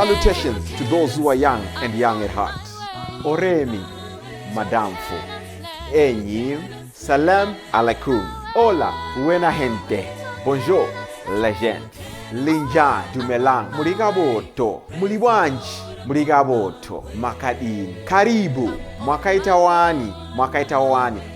Salutations to those who are young and young at heart. Oremi, Madamfo, Enyim, Salam alaikum, Hola, buena gente, Bonjour, la gente, Linja dumelang, Murigaboto, Muliwanji, Murigaboto, Makadin, Karibu, Mwakaitawani,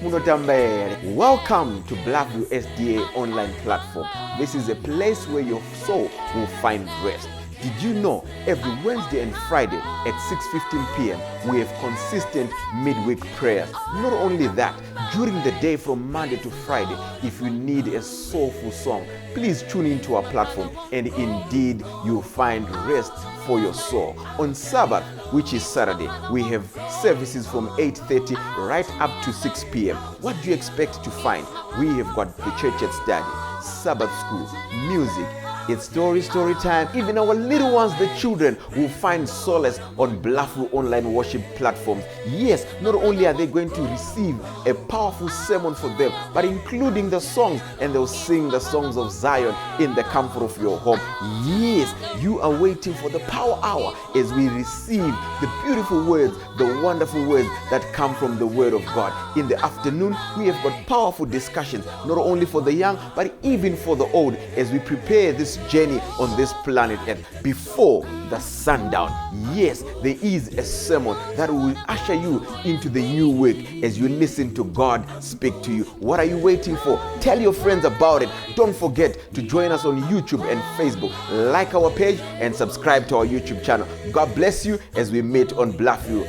Munotambere. Welcome to Blackview SDA online platform. This is a place where your soul will find rest. Did you know every Wednesday and Friday at 6:15 p.m. we have consistent midweek prayers? Not only that, during the day from Monday to Friday, if you need a soulful song, please tune into our platform and indeed you'll find rest for your soul. On Sabbath, which is Saturday, we have services from 8:30 right up to 6 p.m. What do you expect to find? We have got the church at study, Sabbath school, music. It's story time. Even our little ones, the children, will find solace on Blackview online worship platforms. Yes, not only are they going to receive a powerful sermon for them, but including the songs, and they'll sing the songs of Zion in the comfort of your home. Yes, you are waiting for the power hour as we receive the beautiful words, the wonderful words that come from the Word of God. In the afternoon, we have got powerful discussions, not only for the young, but even for the old, as we prepare this journey on this planet Earth before the sundown. Yes, there is a sermon that will usher you into the new week as you listen to God speak to you. What are you waiting for? Tell your friends about it. Don't forget to join us on YouTube and Facebook. Like our page and subscribe to our YouTube channel. God bless you as we meet on Blackview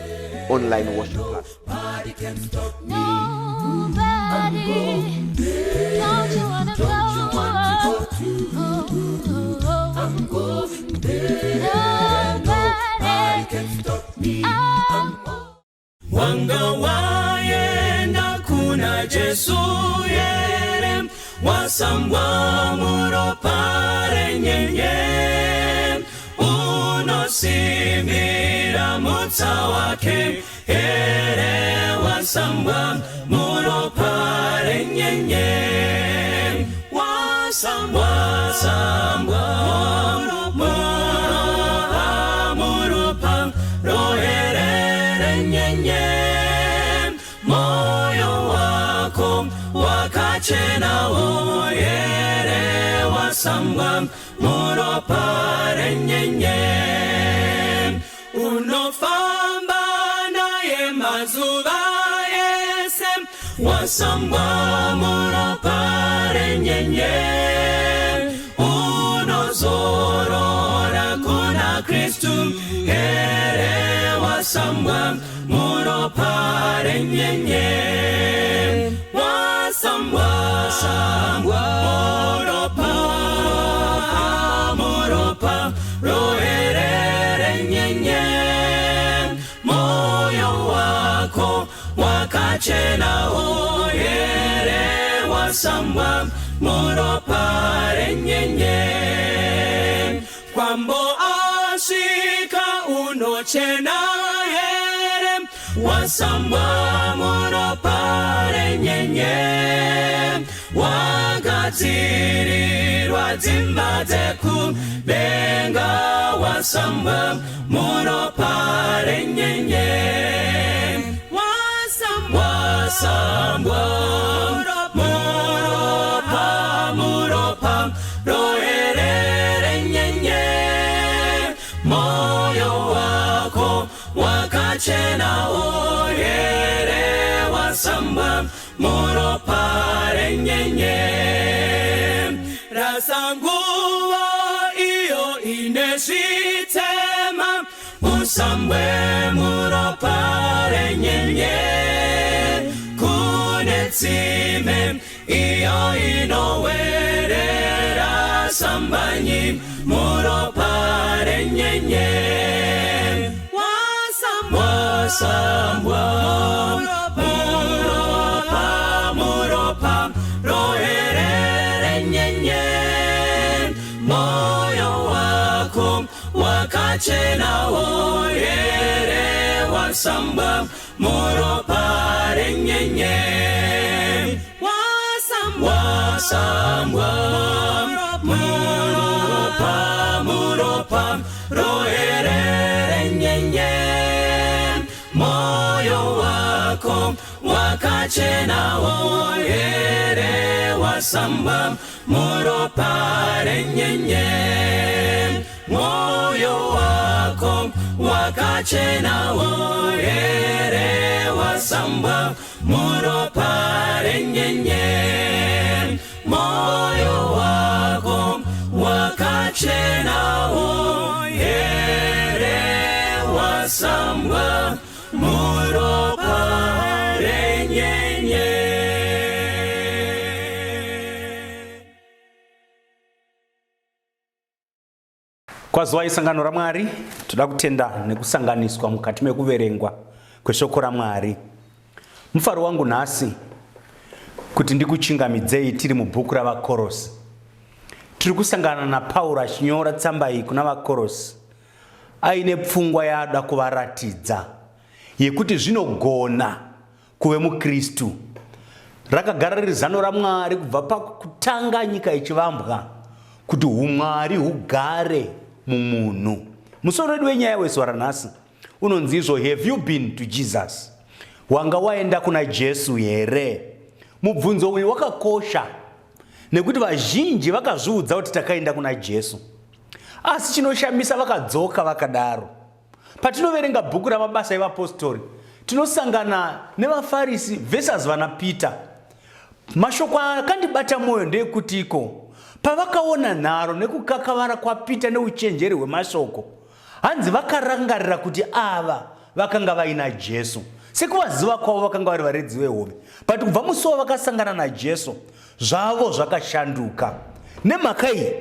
online worship platform. Nobody can stop me. Don't you wanna go? I'm going there. Nobody can stop me. Wanga Waenda Kuna Jesu yere wasambwa muropare nyenye unosimira mutawake ere wasambwa muropare nyenye wasambwa muropa roherere nyenye moyo wako wakachena oyere wasambwa muropare nyenye unofamba naye mazuva yese wasambwa muropare nyenye unozorora kuna Kristu ere wasambwa muropare nyenye wasambwa muropa roherere nyenye moyo wako wakachena oyere wasambwa muropare nyenye kwambo ashika unochena here wasambwa muropare nyenye wagatirirwa dzimbate kubenga wasambwa muropare nyenye wasambwa muropa roherere nyenye moyo wako wakachena oyere wasambwa muropare nyenye rasanguva iyo ineshitema usambwe muropare nyenye kunetsime iyo inowerera sambanyi muropare nyenye wasambwa muropa roherere nyenye moyo wako wakachena oyere wasambwa muropare nyenye muropa roherere wako wakachena oyere wasamba muropa renyenye. Moyo wako wakachena oyere wasamba muropa renyenye. Moyo wako wakachena oyere wasamba muropa renyenye. Kwa zuwa isangano ra Mwari toda kutenda nekusanganiswa mukati mekuverengwa kweshoko ra Mwari. Mufaro wangu nhasi kuti ndikuchingamidzei tiri mubhuku ravaKorosi. Tiri kusangana naPauro achinyora tsamba iyi kuna vaKorosi aine pfungwa yaada kuvaratidza yekuti zvinogona kuve muKristu. Rakagara riri zano raMwari kubva pakutanga nyika ichivambwa kuti umwari hugare mumunhu. Musoro wedu wenyaya wezuva ranhasi unonzi izvo, have you been to Jesus? Wanga waenda kuna Jesu here? Mubvunzo uyu wakakosha nekuti vazhinji vakazviudza kuti takaenda kuna Jesu, asi chinoshamisa vakadzoka vakadaro. Patinoverenga bhuku ramabasa evapostori tinosangana nevafarisi versus vana Peter. Mashoko akandibata mwoyo ndeyekutiko pavakaona nharo nekukakavara kwaPeter neuchenjeri hwemashoko, hanzi vakarangarira kuti ava vakanga vaina Jesu. Sekuvaziva kwavo vakanga vari varedzi vehove, but kubva musuwo vakasangana naJesu zvavo zvakashanduka. Nemhaka iyi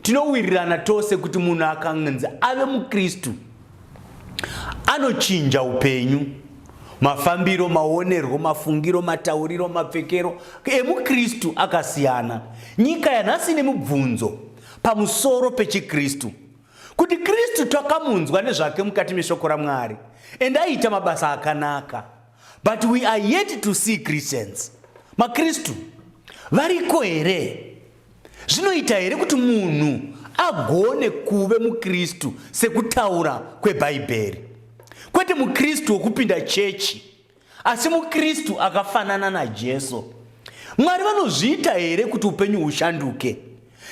tinowirirana tose kuti munhu akanzi ave muKristu anochinja upenyu, mafambiro, maonerwo, mafungiro, matauriro, mapfekero emuKristu akasiyana. Nyika yanhasi nemubvunzo pamusoro pechiKristu, kuti Kristu takamunzwa nezvake mukati meshoko raMwari and aita mabasa akanaka, but we are yet to see Christians. MaKristu variko here? Zvinoita here kuti munhu agone kuve muKristu sekutaura kweBhaibheri? Kwete muKristu wokupinda chechi, asi muKristu akafanana naJesu. Mwari vanozviita here kuti upenyu hushanduke?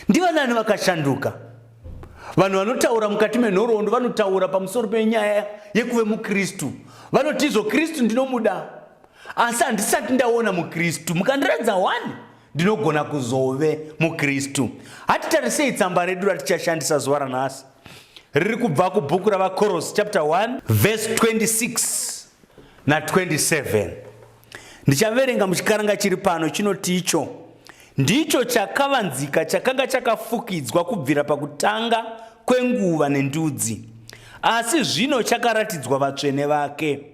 Ndivanani vakashanduka? Vanhu vanotaura mukati menhoroondo vanotaura pamusoro penyaya yekuve muKristu. Vanoti izvo Kristu ndinomuda, asi handisati ndaona muKristu. Mukandiradza wani ndinogona kuzove muKristu. Hatitarisei tsamba redu ratichashandisa zuva ranhasi. Riri kubva kubhuku ravaKorosi chapter 1 verse 26 na 27. Ndichaverenga muchikaranga chiri pano chinoti icho ndicho chakavanzika chakanga chakafukidzwa kubvira pakutanga kwenguva nendudzi, asi zvino chakaratidzwa vatsvene vake.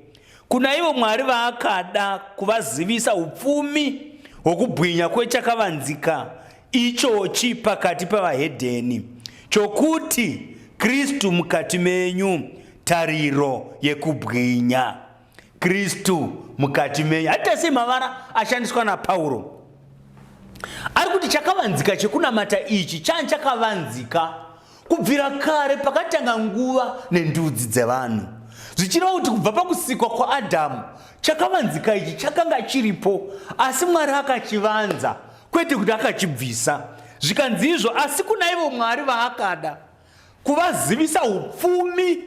Kuna ivo Mwari vaakada kuvazivisa upfumi hwokubwinya kwechakavanzika ichochi pakati pavahedheni, chokuti Kristu mukati menyu, tariro yekubwinya. Kristu mukati menyu. Hatasi mavara ashandiswa naPauro. Ari kuti chakavanzika chekunamata ichi chakavanzika kubvira kare pakatanga nguva nendudzi dzevanhu. Zvichireva kuti kubva pakusikwa kwaAdhamu chakavanzika ichi chakanga chiripo, asi Mwari akachivanza, kwete kuti akachibvisa. Zvikanzi izvo, asi kuna ivo Mwari vaakada kuvazivisa upfumi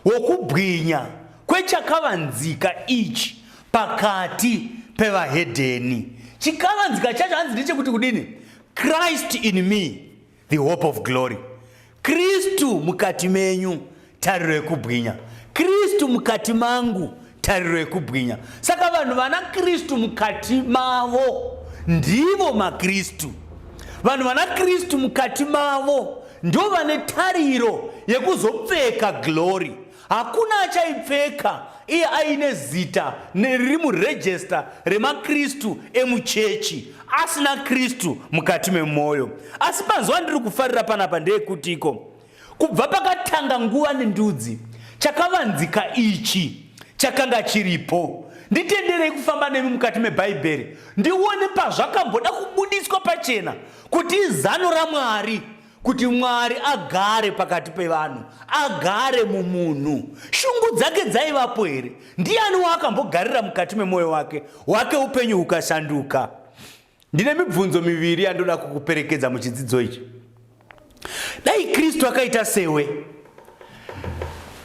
hwokubwinya kwechakavanzika ichi pakati pevahedheni. Chikavanzika chacho hanzi ndechekuti kudini? Christ in me, the hope of glory. Kristu mukati menyu, tariro yekubwinya. Kristu mukati mangu, tariro yekubwinya. Saka vanhu vana Kristu mukati mavo ndivo maKristu. Vanhu vana Kristu mukati mavo ndo vane tariro yekuzopfeka glory. Hakuna achaipfeka iye aine zita riri murejesta remaKristu emuchechi asina Kristu mukati memwoyo. Asi mazuva ndiri kufarira panapa ndeyekutiko kubva pakatanga nguva nendudzi chakavanzika ichi chakanga chiripo. Nditenderei kufamba nemi mukati meBhaibheri ndione pazvakamboda kubudiswa pachena kuti izano raMwari kuti Mwari agare pakati pevanhu, agare mumunhu. Shungu dzake dzaivapo here? Ndiani wakambogarira mukati memwoyo wake upenyu hukashanduka? Ndine mibvunzo miviri yandoda kukuperekedza muchidzidzo ichi. Dai Kristu akaita sewe,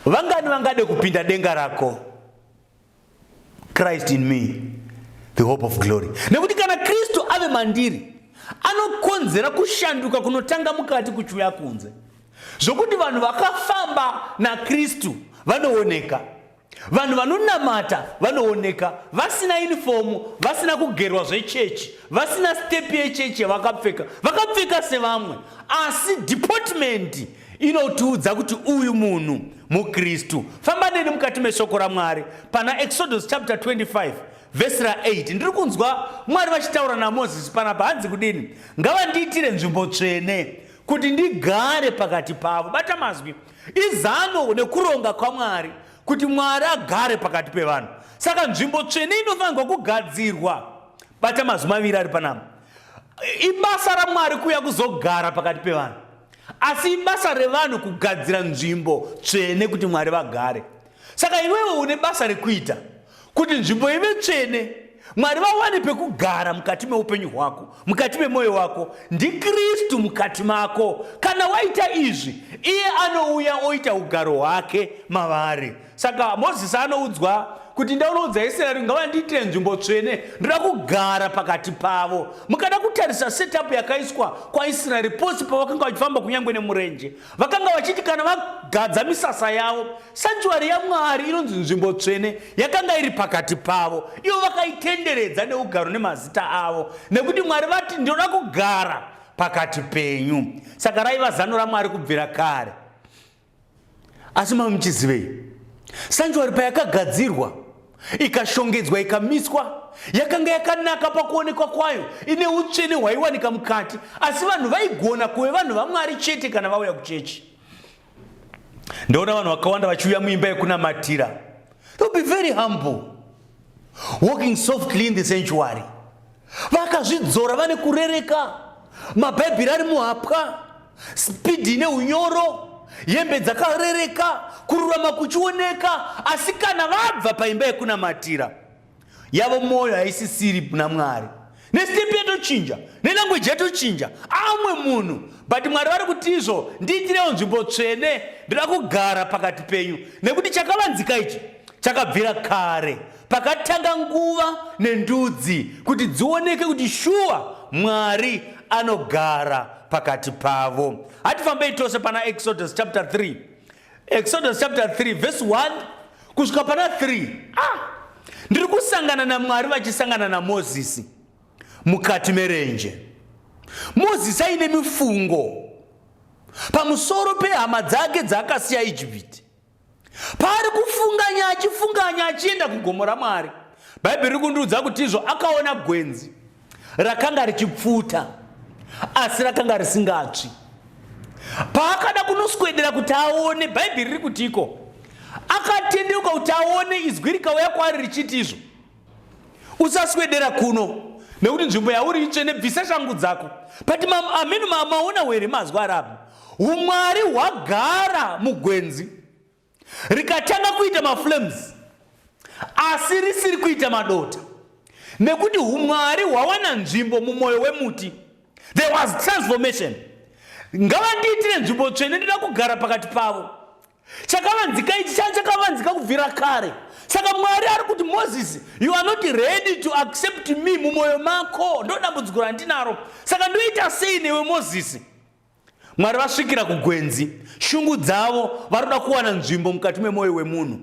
vangani vangade kupinda denga rako? Christ in me, the hope of glory. Nekuti kana Kristu ave mandiri, anokonzera kushanduka kunotanga mukati kuchuya kunze. Zvokuti vanhu vakafamba naKristu vanooneka. Vanhu vanonamata vanooneka, vasina uniform, vasina kugerwa zvechechi, vasina step yechechi yavakapfeka, vakapfeka sevamwe, asi deportment inotiudza kuti uyu munhu muKristu. Famba neni mukati meshoko raMwari pana Exodus chapter 25 verse 8. Ndiri kunzwa Mwari vachitaura naMozisi panapa, hanzi kudini? Ngavandiitire nzvimbo tsvene kuti ndigare pakati pavo. Bata mazwi, izano nekuronga kwaMwari kuti Mwari agare pakati pevanhu. Saka nzvimbo tsvene inofanirwa kugadzirwa. Bata mazwi maviri ari panapa. Ibasa raMwari kuya kuzogara pakati pevanhu, asi ibasa revanhu kugadzira nzvimbo tsvene kuti Mwari vagare. Saka iwewe une basa rekuita kuti nzvimbo ive tsvene, Mwari vawane pekugara mukati meupenyu hwako, mukati memwoyo wako, ndiKristu mukati mako. Kana waita izvi, iye anouya oita ugaro hwake mavari. Saka Mozisi anoudzwa kuti ndaunoudza Israeri ngavandiitire nzvimbo tsvene, ndoda kugara pakati pavo. Mukada kutarisa setup yakaiswa kwaIsraeri pose pavakanga vachifamba kunyangwe nemurenje, vakanga vachiti kana vagadza misasa yavo, sanctuary yaMwari inonzi nzvimbo tsvene yakanga iri pakati pavo. Ivo vakaitenderedza neugaro nemazita avo, nekuti Mwari vati ndoda kugara pakati penyu. Saka raiva zano raMwari kubvira kare. Asi mamuchizivei, sanctuary payakagadzirwa, ikashongedzwa, ikamiswa, yakanga yakanaka pakuonekwa kwayo, ine utsvene hwaiwanika mukati, asi vanhu vaigona kuve vanhu vaMwari chete kana vauya kuchechi. Ndaona vanhu vakawanda vachiuya muimba yekunamatira. They'll be very humble, walking softly in the sanctuary. Vakazvidzora vane kurereka, mabhaibheri ari muhapwa, spidi neunyoro, hembe dzakarereka, kururama kuchioneka. Asi kana vabva paimba yekunamatira, yavo mwoyo haisisiri naMwari, nestepi yatochinja, nelanguage yatochinja, amwe munhu. But Mwari vari kuti izvo, ndiitirewo nzvimbo tsvene, ndoda kugara pakati penyu. Nekuti chakavanzika ichi chakabvira kare, pakatanga nguva nendudzi kuti dzioneke kuti shuwa Mwari anogara pakati pavo. Hatifambei tose pana Exodus chapter 3. Exodus chapter 3 verse 1 kusvika pana 3. Ndiri kusangana naMwari vachisangana naMozisi mukati merenje. Mozisi aine mifungo pamusoro pehama dzake dzaakasiya Ijipiti. Paari achifunganya achienda kugomo raMwari, Bhaibheri riri kundiudza kuti izvo akaona gwenzi rakanga richipfuta asi rakanga risingatsvi. Paakada kunoswedera kuti aone, Bhaibheri riri kutiko akatendeuka kuti aone izwi rikauya kwaari richiti izvo, usaswedera kuno nekuti nzvimbo yauri itsvene, bvisa shangu dzako. But ameno maona here mazwi arapo, umwari hwagara mugwenzi, rikatanga kuita maflames asi risiri kuita madota, nekuti umwari hwawana nzvimbo mumwoyo wemuti. There was transformation. Ngavandiitire nzvimbo tsvene, ndoda kugara pakati pavo. Chakavanzika ichi chakavanzika kubvira kare. Saka Mwari ari kuti Mozisi, you are not ready to accept me mumwoyo mako, ndo dambudziko randinaro. Saka ndoita sei newe Mozisi? Mwari vasvikira kugwenzi, shungu dzavo varoda kuwana nzvimbo mukati memwoyo wemunhu.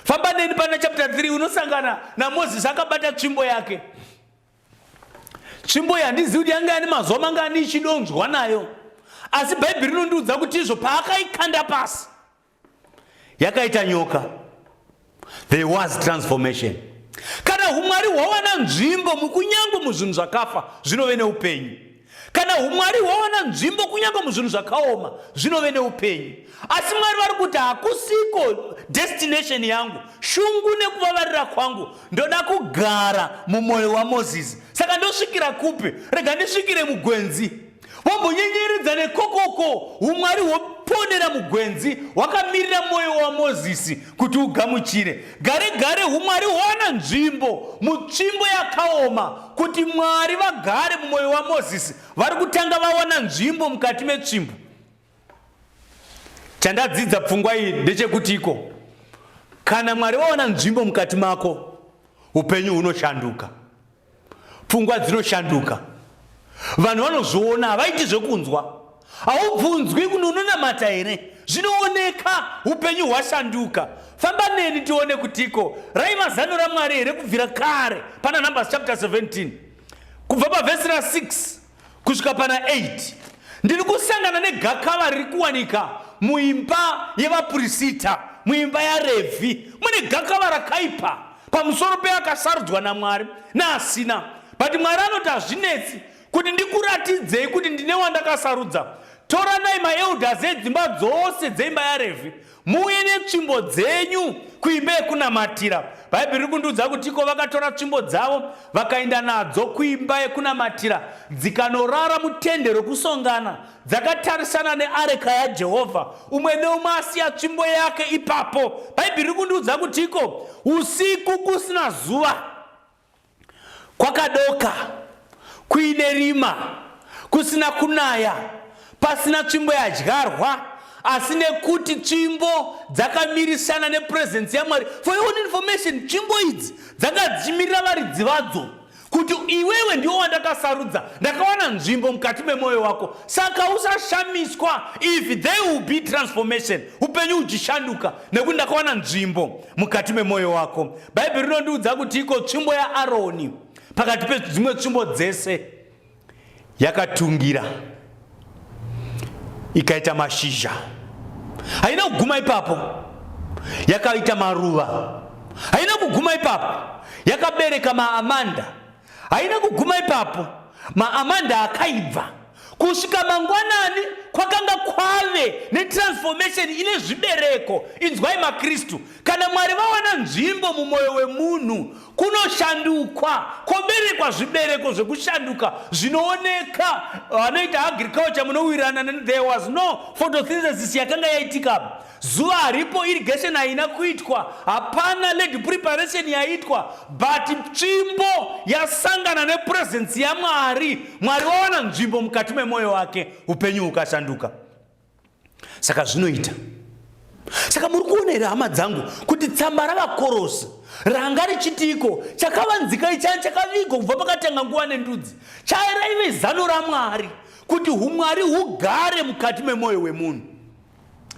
Famba neni pana chapter 3 unosangana naMozisi akabata tsvimbo yake. Tsvimbo yandizivi kuti yanga ane mazuva mangani ichidonzwa nayo, asi Bhaibheri rinondiudza kuti izvo paakaikanda pasi yakaita nyoka. There was transformation. Kana umwari hwawana nzvimbo kunyangwe muzvinhu zvakafa zvinove neupenyu. Kana umwari hwawana nzvimbo kunyangwe muzvinhu zvakaoma zvinove neupenyu. Asi Mwari vari kuti hakusiko destination yangu, shungu nekuvavarira kwangu, ndoda kugara mumwoyo waMozisi. Saka ndosvikira kupi? Rega ndisvikire mugwenzi. vambonyenyeredza nekokoko umwari hwoponera mugwenzi wakamirira mwoyo waMozisi kuti ugamuchire. Gare gare umwari hwana nzvimbo mutsvimbo yakaoma kuti Mwari vagare mumwoyo waMozisi. Vari kutanga vawana nzvimbo mukati metsvimbo. Chandadzidza pfungwa iyi ndechekutiko kana Mwari vawana nzvimbo mukati mako, upenyu hunoshanduka, pfungwa dzinoshanduka. Vanhu vanozviona, havaiti zvekunzwa, haubvunzwi kuti unonamata here, zvinooneka, upenyu hwashanduka. Famba neni tione kutiko raiva zano raMwari here kubvira kare. Pana Numbers chapter 17 kubva pavhesera 6 kusvika pana 8 ndiri kusangana negakava riri kuwanika muimba yevaprista, muimba yaRevhi. Mune gakava rakaipa pamusoro peakasarudzwa naMwari naasina. But Mwari anoti hazvinetsi kuti ndikuratidzei kuti ndine wandakasarudza. Toranai maelders edzimba dzose dzeimba yaRevhi, muuye netsvimbo dzenyu kuimba yekunamatira. Bhaibheri riri kundiudza kutiko vakatora tsvimbo dzavo vakaenda nadzo kuimba yekunamatira, dzikanorara mutende rokusongana dzakatarisana neareka yaJehovha, umwe neumwe asiya tsvimbo yake ipapo. Bhaibheri riri kundiudza kutiko usiku kusina zuva, kwakadoka, kuine rima, kusina kunaya, pasina tsvimbo yadyarwa, asi nekuti tsvimbo dzakamirisana nepresence yaMwari. For your own information, tsvimbo idzi dzakadzimirira varidzi vadzo kuti iwewe ndiwo wandakasarudza, ndakawana nzvimbo mukati memwoyo wako. Saka usashamiswa if there will be transformation, upenyu uchishanduka nekuti ndakawana nzvimbo mukati memwoyo wako. Bhaibheri rinondiudza kuti iko tsvimbo yaAroni pakati pedzimwe tsvimbo dzese yakatungira ikaita mashizha. Haina kuguma ipapo, yakaita maruva. Haina kuguma ipapo, yakabereka maamanda. Haina kuguma ipapo, maamanda akaibva. Kusvika mangwanani kwakanga kwave netransformation ine zvibereko. Inzwai maKristu, kana Mwari vawana nzvimbo mumwoyo wemunhu kunoshandukwa, koberekwa zvibereko zvekushanduka zvinooneka. Vanoita agriculture munowirirana, there was no photosynthesis yakanga yaitika. Zuva haripo, irrigation haina kuitwa, hapana lead preparation yaitwa, but tsvimbo yasangana nepresence yaMwari. Mwari wawana nzvimbo mukati memwoyo wake, upenyu hukashanduka. Saka zvinoita. Saka muri kuona here hama dzangu kuti tsamba ravaKorosi ranga richitiko chakavanzika ichani chakavigwa kubva pakatanga nguva nendudzi chairaive zano raMwari kuti umwari hugare mukati memwoyo wemunhu.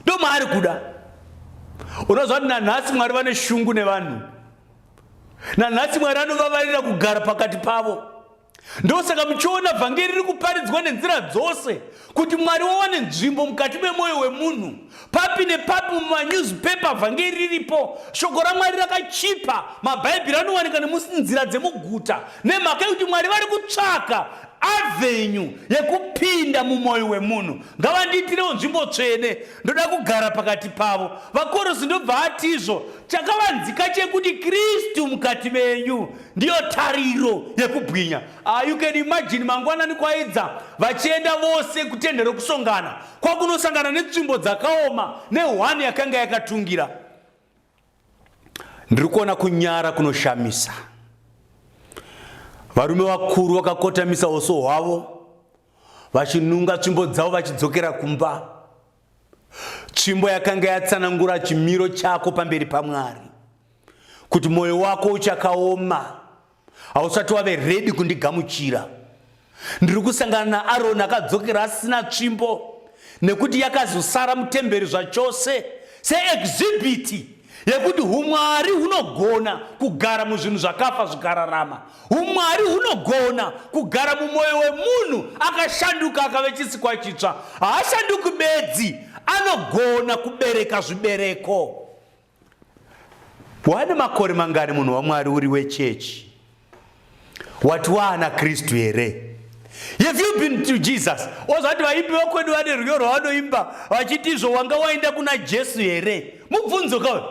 Ndo maari kuda. Unozva kuti nanhasi Mwari vane shungu nevanhu, nanhasi Mwari anovavarira kugara pakati pavo. Ndosaka muchiona vhangeri riri kuparidzwa nenzira dzose kuti Mwari wawane nzvimbo mukati memwoyo wemunhu. Papi nepapi mumanewspaper vhangeri riripo, shoko raMwari rakachipa, mabhaibheri anowanika nemunzira dzemuguta, nemhaka yekuti Mwari vari kutsvaka avenue yekupinda mumwoyo wemunhu. Ngavandiitirewo nzvimbo tsvene, ndoda kugara pakati pavo. VaKorosi ndobva atizvo, chakavanzika chekuti Kristu mukati menyu ndiyo tariro yekubwinya. You can imagine mangwanani kwaidza vachienda vose kutende rokusongana, kwakunosangana netsvimbo dzakaoma nehwani yakanga yakatungira. Ndiri kuona kunyara kunoshamisa. Varume vakuru vakakotamisa uso hwavo, vachinunga tsvimbo dzavo vachidzokera kumba. Tsvimbo yakanga yatsanangura chimiro chako pamberi paMwari, kuti mwoyo wako uchakaoma, hausati wave ready kundigamuchira. Ndiri kusangana naAroni akadzokera asina tsvimbo, nekuti yakazosara mutemberi zvachose seexhibiti yekuti umwari hunogona kugara muzvinhu zvakafa zvikararama. Umwari hunogona kugara mumwoyo wemunhu akashanduka akave chisikwa chitsva. Haashanduki bedzi, anogona kubereka zvibereko. Wane makore mangani munhu waMwari uri wechechi? Wati waana Kristu here? Have you been to Jesus? Ozvati vaimbi vokwedu vane rwiyo rwavanoimba vachiti izvo wanga waenda kuna Jesu here? Mubvunzo kawe.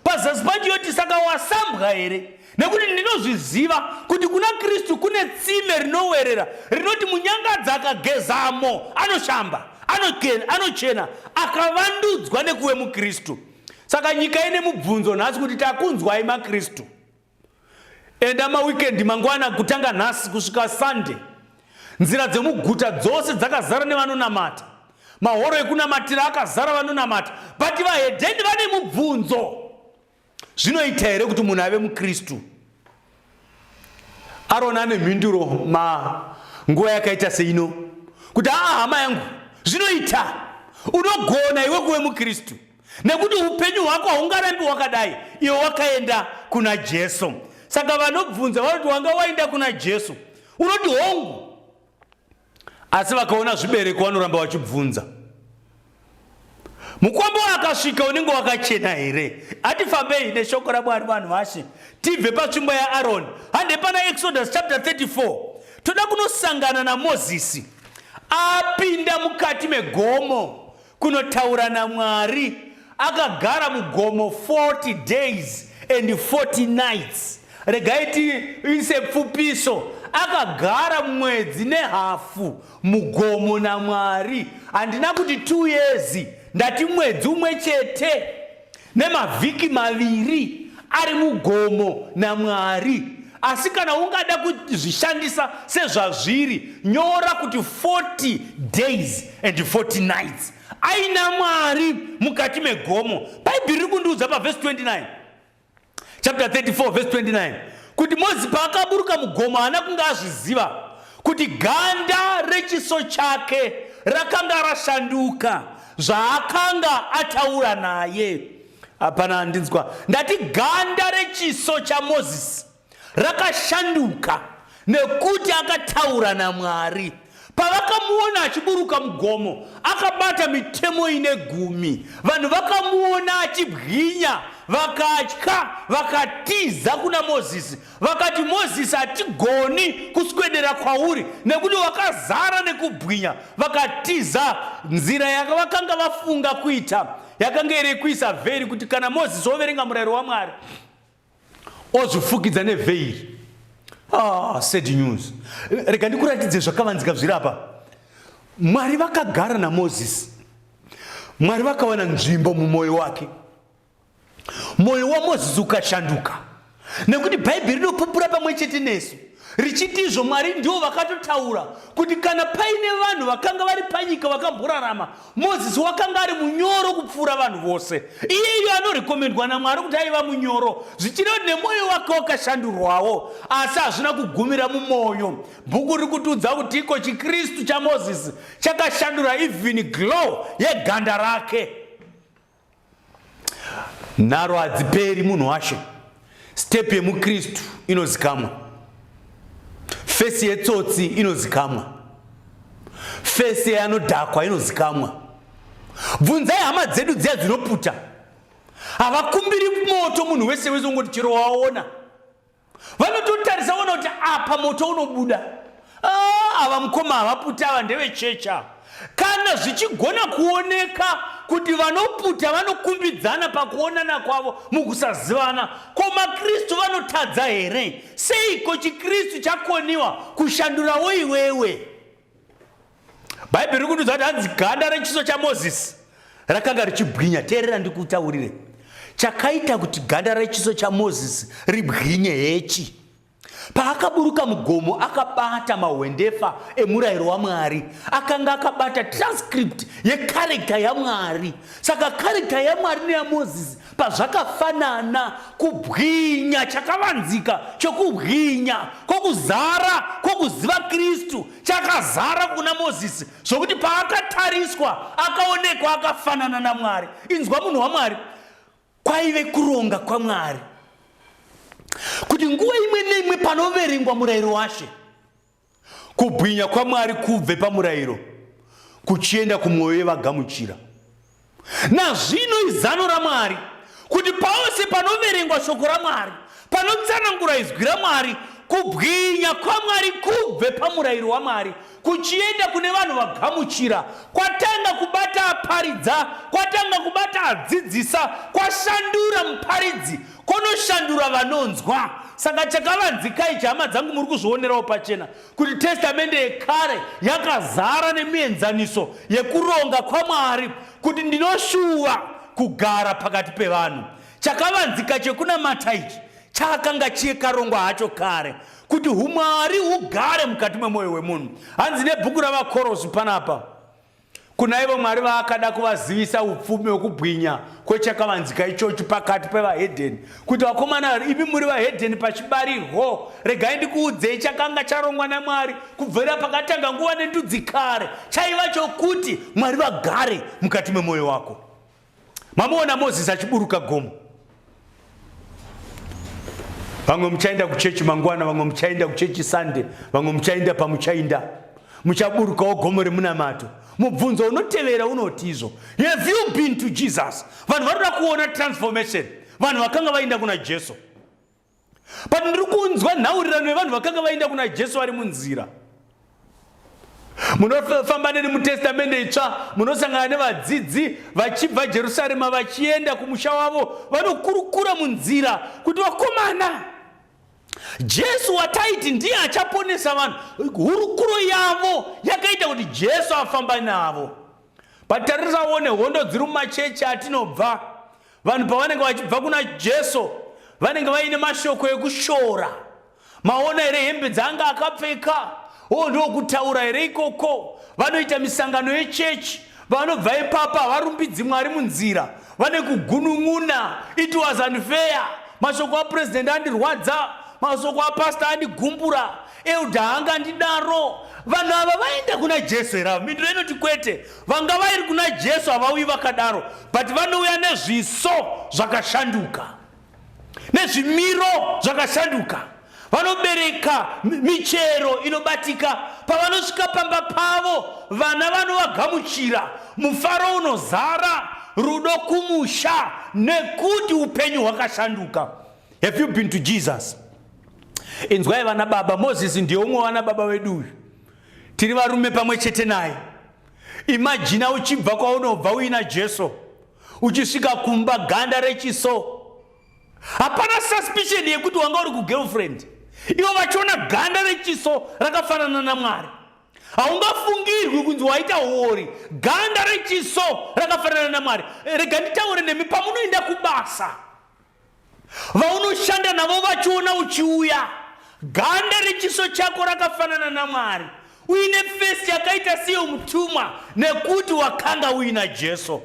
Pazasi pacho yoti saka wasambwa here? nekuti ndinozviziva kuti kuna Kristu kune tsime rinowerera rinoti munyangadzi akagezamo anoshamba, anochena, akavandudzwa nekuve muKristu. Saka nyika ine mubvunzo nhasi kuti takunzwai maKristu. Enda mawikendi mangwana kutanga nhasi kusvika Sunday, nzira dzemuguta dzose dzakazara nevanonamata, mahoro ekunamatira akazara vanonamata, but vahedheni vane mubvunzo. Zvinoita here kuti munhu ave muKristu? Aroni ane mhinduro nguva yakaita seino kuti hama yangu, zvinoita unogona iwe kuve muKristu, nekuti upenyu hwako haungarambi wakadai iwe wakaenda kuna Jesu. Saka vanobvunza vanoti wanga waenda kuna Jesu, unoti hongu, asi vakaona zvibereko vanoramba vachibvunza. Mukombo akasvika unenge wakachena here? Hatifambei neshoko raMwari vanhu vashe, tibve panzvimbo yaAroni. Hande pana Exodus chapter 34 toda kunosangana naMozisi apinda mukati megomo kunotaura naMwari. Akagara mugomo 40 days and 40 nights. Regaiti ise pfupiso, akagara mwedzi nehafu mugomo naMwari. Handina kuti 2 years, ndati mwedzi umwe chete nemavhiki maviri ari mugomo naMwari. Asi kana ungada kuzvishandisa sezvazviri, nyora kuti 40 days and 40 nights aina Mwari mukati megomo. Bhaibheri riri kundiudza paverse 29, chapter 34 verse 29, kuti Mozisi paakaburuka mugomo haana kunga azviziva kuti ganda rechiso chake rakanga rashanduka zvaakanga ataura naye. Hapana, handinzwa, ndati ganda rechiso chaMozisi rakashanduka nekuti akataura naMwari. Pavakamuona achiburuka mugomo akabata mitemo ine 10, vanhu vakamuona achibwinya, vakatya, vakatiza kuna Mozisi, vakati Mozisi hatigoni kuswedera kwauri nekuti wakazara nekubwinya. Vakatiza. Nzira yakavakanga vafunga kuita yakanga iri kuisa vheri, kuti kana Mozisi overenga murayiro waMwari ozvifukidza nevheri. Sad news. Rega ndikuratidze zvakavanzika zviri apa. Mwari vakagara naMozisi, Mwari vakawana nzvimbo mumwoyo wake, mwoyo waMozisi ukashanduka, nekuti Bhaibheri rinopupura pamwe chete nesu richiti izvo Mwari ndivo vakatotaura kuti kana paine vanhu vakanga vari panyika vakamborarama, Mozisi wakanga ari munyoro kupfuura vanhu vose. Iyeyo anorekomendwa naMwari kuti aiva munyoro, zvichireva kuti nemwoyo wake wakashandurwawo, asi hazvina kugumira mumwoyo. Bhuku riri kutiudza kuti iko chiKristu chaMozisi chakashandura even glow yeganda rake. Nharo hadziperi munhu washe. Step yemuKristu inozikamwa, fesi yetsotsi inozikamwa, fesi yanodhakwa inozikamwa. Bvunzai hama dzedu dziya dzinoputa, havakumbiri moto munhu wese wese ungoti chero waona. Vanototarisa vona kuti apa moto unobuda. Ava mukoma havaputa, ava ndevechecha. Kana zvichigona kuoneka kuti vanoputa vanokumbidzana pakuonana kwavo mukusazivana, koma Kristu vanotadza here? Seiko chiKristu chakoniwa kushandurawo iwewe? Bhaibheri riri kutiudza kuti hanzi ganda rechiso chaMozisi rakanga richibwinya. Teerera ndikutaurire chakaita kuti ganda rechiso chaMozisi ribwinye hechi. Paakaburuka mugomo akabata mahwendefa emurayiro waMwari, akanga akabata transcript yekarekta yaMwari. Saka karekta yaMwari neyaMozisi pazvakafanana, kubwinya chakavanzika chokubwinya kwokuzara kwokuziva Kristu chakazara kuna Mozisi, zvokuti paakatariswa akaonekwa akafanana naMwari. Inzwa munhu waMwari, kwaive kuronga kwaMwari kuti nguva imwe neimwe panoverengwa murayiro washe, kubwinya kwaMwari kubve pamurayiro kuchienda kumwoyo yevagamuchira. Nazvino izano raMwari kuti pause panoverengwa shoko raMwari, panotsanangura izwi raMwari, kubwinya kwaMwari kubve pamurayiro waMwari kuchienda kune vanhu vagamuchira, kwatanga kubata aparidza, kwatanga kubata adzidzisa, kwashandura muparidzi, konoshandura vanonzwa. Saka chakavanzikai hama dzangu muri kuzvionerawo pachena kuti testamende yekare yakazara nemienzaniso yekuronga kwaMwari, kuti ndinoshuva kugara pakati pevanhu. Chakavanzika chekunamata ichi chakanga chikarongwa hacho kare kuti umwari ugare mukati memwoyo wemunhu. Hanzi nebhuku ravaKorosi panapa kuna ivo Mwari vaakada kuvazivisa upfumi hwekubwinya kwechakavanzika ichochi pakati pevahedheni, kuti vakomana imi muri vahedheni pachibarirwo, regai ndikuudzei chakanga charongwa naMwari kubvira pakatanga nguva nendudzi kare, chaiva chokuti Mwari vagare mukati memwoyo wako. Mamuona Mozisi achiburuka gomo, vamwe muchaenda kuchechi mangwana, vamwe muchaenda kuchechi Sunday, vamwe muchaenda pamuchaenda, muchaburukawo gomo remunamato. Mubvunzo unotevera unotizvo, have you been to Jesus? Vanhu vanoda kuona transformation, vanhu vakanga vaenda kuna Jesu. But ndiri kunzwa nhaurirano yevanhu vakanga vaenda kuna Jesu vari munzira. Munofamba neni mutestamende itsva, munosangana nevadzidzi vachibva Jerusarema vachienda kumusha wavo, vanokurukura munzira kuti vakomana, Jesu wataiti ndiye achaponesa vanhu. Hurukuro yavo yakaita kuti Jesu afamba navo. Patarisa one hondo dziri mumachechi atinobva, vanhu pavanenge vachibva kuna Jesu vanenge vaine mashoko ekushora. Maona here hembe dzanga akapfeka, ndokutaura here ikoko. Vanoita misangano yechechi, vanobva ipapa havarumbidzi Mwari munzira, vane kugunun'una, it was unfair, mashoko apresident andirwadza, masoko apasta andigumbura, Euda hanga ndidaro. Vanhu ava vaenda kuna Jesu here. Mindiro inoti kwete, vanga vairi kuna Jesu havauyi vakadaro, but vanouya nezviso zvakashanduka, nezvimiro zvakashanduka. Vanobereka michero inobatika. Pavanosvika pamba pavo, vana vanovagamuchira, mufaro unozara, rudo kumusha, nekuti upenyu hwakashanduka. Have you been to Jesus? Inzwai vana baba, Mozisi ndiye umwe vana baba vedu. Tiri varume pamwe chete naye. Imagine uchibva kwaunobva uina Jesu, uchisvika kumba ganda rechiso, hapana suspicion yekuti wanga uri kugirlfriend. Ivo vachiona ganda rechiso rakafanana naMwari, haungafungirwi kunzi waita hori. Ganda rechiso rakafanana naMwari. Rega nditaure nemi, pamunoenda kubasa, vaunoshanda navo vachiona uchiuya, ganda rechiso chako rakafanana naMwari, uine fesi yakaita seyo mutumwa, nekuti wakanga uina Jesu.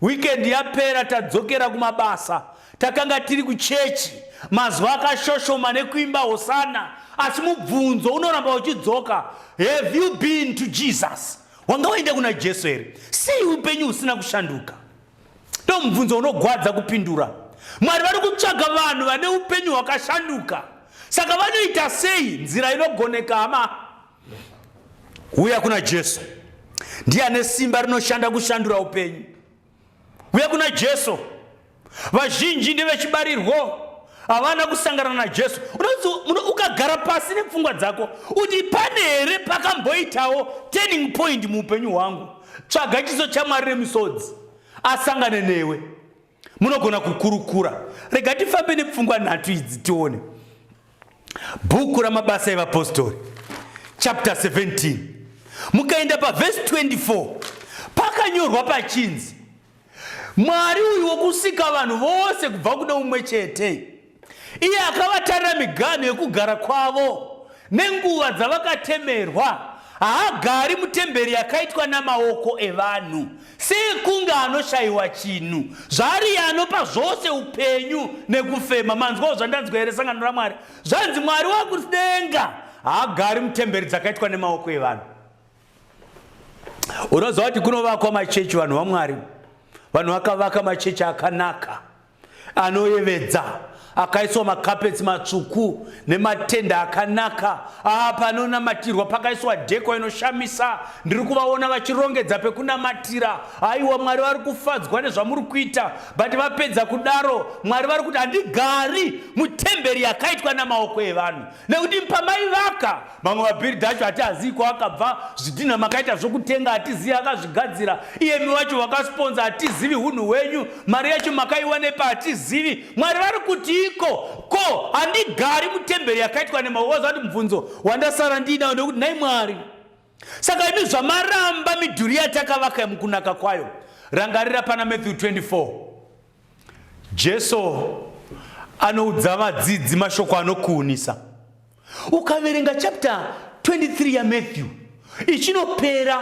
Weekend yapera tadzokera kumabasa, takanga tiri kuchechi, mazwa akashoshoma nekuimba hosana, asi mubvunzo unoramba uchidzoka, have you been to Jesus? Wanga waenda kuna Jesu here? Sei upenyu husina kushanduka? Ndo mubvunzo unogwadza kupindura. Mwari vari kutsvaga vanhu vane upenyu hwakashanduka. Saka vanoita sei? Nzira inogoneka hama, uya kuna Jesu. Ndiye ane simba rinoshanda kushandura upenyu. Uya kuna Jesu. Vazhinji ndevechibarirwo havana kusangana naJesu. Ukagara pasi nepfungwa dzako uti pane here pakamboitawo turning point muupenyu hwangu, tsvaga chiso chaMwari nemisodzi asangane newe, munogona kukurukura. Rega tifambe nepfungwa nhatu idzi tione. Bhuku ramabasa evapostori chapter 17, mukaenda paverse 24, pakanyorwa pachinzi, Mwari uyu wokusika vanhu vose kubva kuno umwe chete, iye akavatarira miganho yekugara kwavo nenguva dzavakatemerwa, haagari mutemberi yakaitwa namaoko evanhu, sekunge anoshayiwa chinhu, zvari anopa zvose upenyu nekufema. Manzwawo zvandanzwa here sangano raMwari? Zvanzi Mwari wakudenga haagari mutemberi dzakaitwa nemaoko evanhu. Unoziva kuti kunovakwa machechi vanhu vaMwari, vanhu vakavaka machechi akanaka, anoyevedza, akaiswa makapeti matsvuku nematenda akanaka. Panonamatirwa pakaiswa dheko inoshamisa. Ndiri kuvaona vachirongedza pekunamatira. Aiwa, Mwari vari kufadzwa nezvamuri kuita. But vapedza kudaro, Mwari vari kuti handigari mutemberi yakaitwa namaoko evanhu, nekuti pamaivaka mamwe mabhiridhi acho hatihazivi kwavakabva, zvidhina makaita zvokutenga hatizivi akazvigadzira, iyemi wacho wakasponza hatizivi, unhu hwenyu mari yacho makaiwanepa hatizivi. Mwari vari kuti ko handigari mutemberi yakaitwa nemaoko. Wazvati mubvunzo wandasara ndinawo nekuti nhai Mwari. Saka imi zvamaramba midhuri yatakavaka mukunaka kwayo. Rangarira pana Matthew 24. Jesu anoudza vadzidzi mashoko anokuunisa. Ukaverenga chapter 23 ya Matthew ichinopera,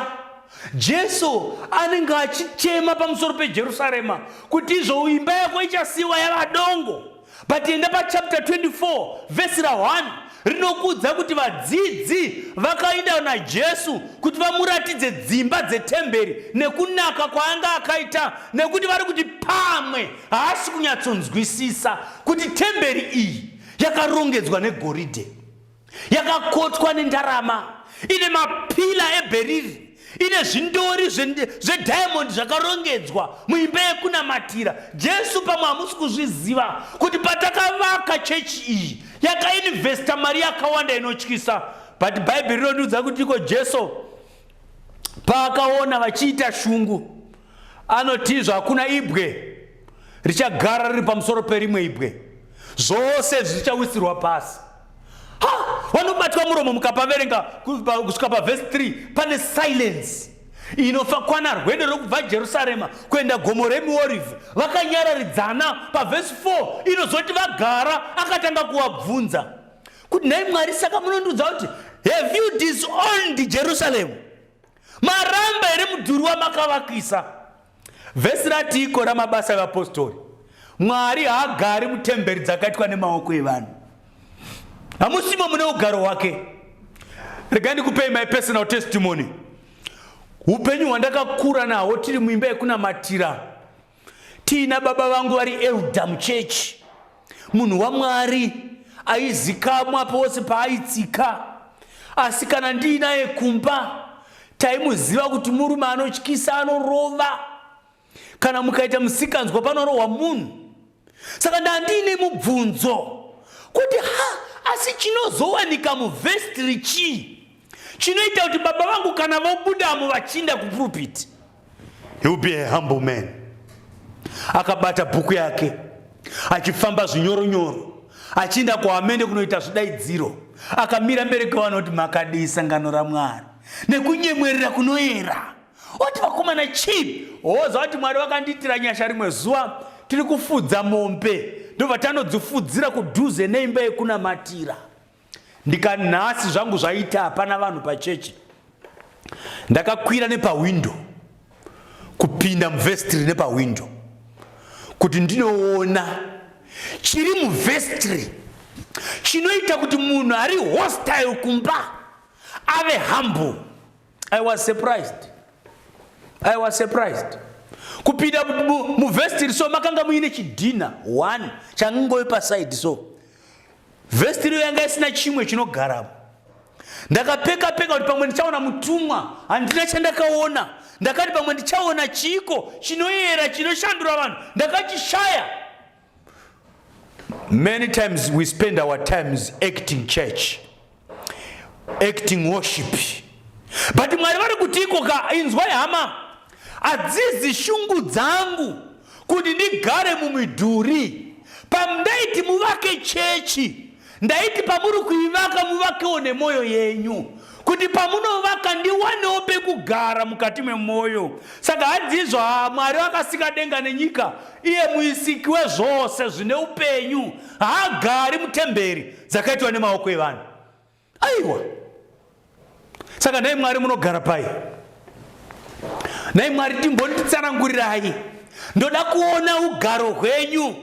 Jesu anenge achichema pamusoro peJerusarema kuti izvo imba yako ichasiwa yavadongo. But enda pa chapter 24 verse 1 rinokudza kuti vadzidzi vakaenda naJesu kuti vamuratidze dzimba dzetemberi nekunaka kwaanga akaita, nekuti vari kuti pamwe haasi kunyatsonzwisisa kuti temberi iyi yakarongedzwa negoridhe, yakakotwa nendarama, ine mapila eberiri, ine zvindori zvedhaimondi zvakarongedzwa muimba yekunamatira. Jesu pamwe hamusi kuzviziva kuti patakavaka chechi iyi yakainvesta mari yakawanda inotyisa. But Bible rinodudza kuti iko Jesu paakaona vachiita shungu, anotizva hakuna ibwe richagara riri pamusoro perimwe ibwe, zvose zvichawisirwa pasi. Vanobatwa muromo mukapaverenga kusvika paverse 3 pane silence inofakwana rwendo rokubva Jerusarema kuenda gomo remuOrivhi. Vakanyararidzana paverse 4 inozoti vagara akatanga kuvabvunza kuti nhai Mwari, saka munondudza kuti have you disowned Jerusalem? Maramba here mudhuri wamakavakisa. Vhesi rati iko ramabasa evapostori. Mwari haagari mutemberi dzakaitwa nemaoko evanhu. Hamusimo mune ugaro wake. Regai ndikupei my personal testimony. Upenyu hwandakakura nahwo tiri muimba yekunamatira, tiina baba vangu vari elder muchechi, munhu waMwari, aizikamwa pose paaitsika. Asi kana ndiinaye kumba, taimuziva kuti murume anotyisa, anorova. Kana mukaita musikanzwa panorohwa munhu. Saka ndandiine mubvunzo kuti asi chinozowanika muvhestiri chii chinoita kuti baba vangu kana vobudamo vachinda kupulpiti? He will be a humble man. Akabata bhuku yake achifamba zvinyoronyoro achinda kuhamende kunoita zvidaidziro, akamira mberi kwevanhu kuti makadii sangano raMwari, nekunyemwerera kunoyera. Oti vakomana chii? Woza kuti Mwari vakandiitira nyasha rimwe zuva tiri kufudza mombe, ndobva tanodzifudzira kudhuze neimba yekunamatira. Ndikanhasi zvangu zvaita hapana vanhu pachechi. Ndakakwira nepawindo, kupinda muvhestiri nepawindo, kuti ndinoona chiri muvhestiri chinoita kuti munhu ari hostile kumba ave humble. I was surprised. Kupinda muvhestiri so makanga muine chidhina 1 changangove pasaidi so. Vhestiri yanga isina chimwe chinogaramo. Ndakapeka kuti pamwe ndichaona mutumwa, handina chandakaona. Ndakati pamwe ndichaona chiko chinoyera chinoshandura vanhu, ndakachishaya. Many times we spend our times acting church, acting worship. But Mwari vari kuti iko ka inzwai hama, adzizi shungu dzangu kuti ndigare mumidhuri. Pamdaiti muvake chechi, ndaiti pamuri kuivaka muvakewo nemoyo yenyu, kuti pamunovaka ndiwanewo pekugara mukati memoyo. Saka hadzizvo Mwari vakasika denga nenyika, iye muisiki wezvose zvine upenyu haagari mutemberi dzakaitwa nemaoko evanhu. Aiwa, saka nhai Mwari munogara pai? Nhai Mwari timbonditsanangurirai, ndoda kuona ugaro hwenyu.